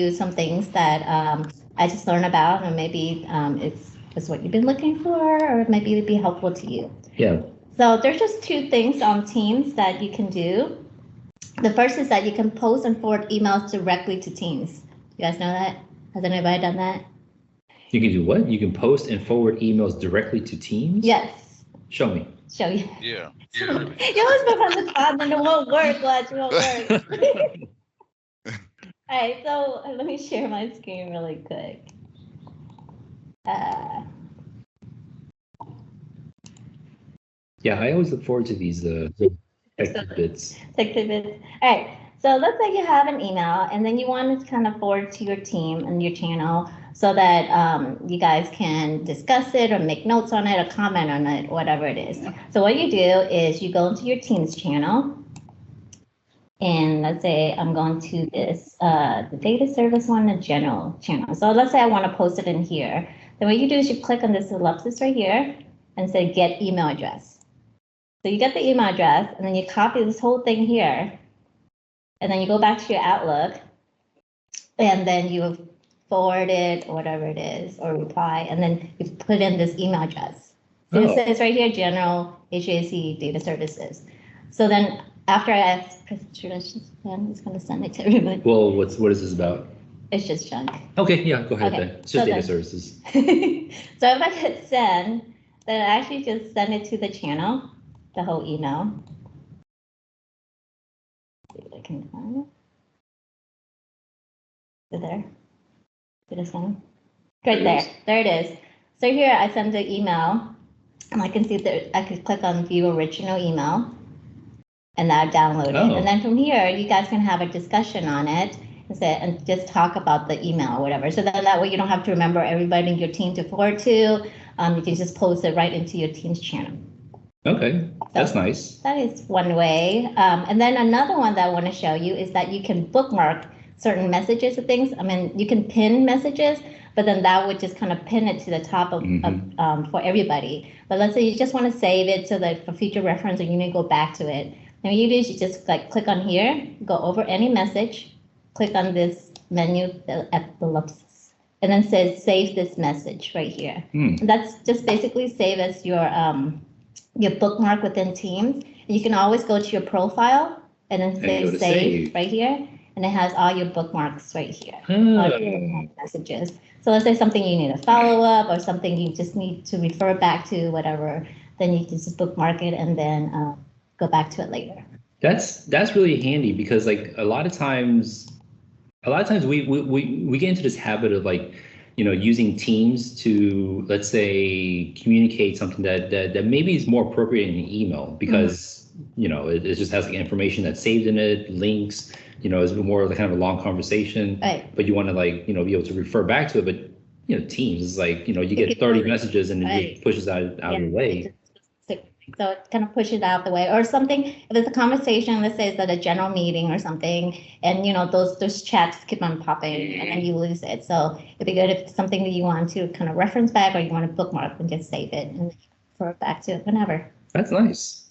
some things that I just learned about, and maybe it's what you've been looking for, or maybe it'd be helpful to you. Yeah. So there's just two things on Teams that you can do. The first is that you can post and forward emails directly to Teams. You guys know that? Has anybody done that? You can do what? You can post and forward emails directly to Teams? Yes. Show me. Show you. Yeah. You always put on the spot, and it won't work, Glad it won't work. All right, so let me share my screen really quick. Yeah, I always look forward to these Tech Tidbits. Tech Tidbits. All right, so let's say you have an email, and then you want to kind of forward to your team and your channel so that you guys can discuss it or make notes on it or comment on it, whatever it is. So what you do is you go into your Teams channel. And let's say I'm going to this, the data service one, the general channel. So let's say I want to post it in here. Then what you do is you click on this ellipsis right here and say get email address. So you get the email address and then you copy this whole thing here. And then you go back to your Outlook and then you forward it or whatever it is or reply. And then you put in this email address. So it says right here, general HVAC data services. So then after I ask Patricia, he's going to send it to everybody. Well, what is this about? It's just junk. Okay, yeah, go ahead then. It's just data services. So if I hit send, then I actually just send it to the channel, the whole email. Let's see if I can find it. Is it there? Did I send? Right there. There it is. So here I send the email, and I can see that I could click on view original email. And now download it. And then from here, you guys can have a discussion on it and just talk about the email or whatever. So then that way you don't have to remember everybody in your team to forward to. You can just post it right into your team's channel. Okay, that's nice. That is one way. And then another one that I want to show you is that you can bookmark certain messages or things. I mean, you can pin messages, but then that would just kind of pin it to the top of for everybody. But let's say you just want to save it so that for future reference, or you need to go back to it. And what you do is you just like click on here, go over any message, click on this menu at the ellipsis, and then says save this message right here. And that's just basically save as your bookmark within Teams. And you can always go to your profile and then say save right here, and it has all your bookmarks right here. All your messages. So let's say something you need to follow up or something you just need to refer back to, whatever, then you can just bookmark it and then go back to it later. That's really handy because like a lot of times we get into this habit of like, you know, using Teams to, let's say, communicate something that maybe is more appropriate in an email because you know it just has like information that's saved in it, links, you know, it's more of kind of a long conversation, right? But you want to like, you know, be able to refer back to it. But you know, Teams is like, you know, you get 30 messages and it just pushes out of your way. So it kind of pushes out the way, or something. If it's a conversation, let's say it's at a general meeting or something, and you know those chats keep on popping, and then you lose it. So it'd be good if it's something that you want to kind of reference back, or you want to bookmark and just save it and refer back to it whenever. That's nice.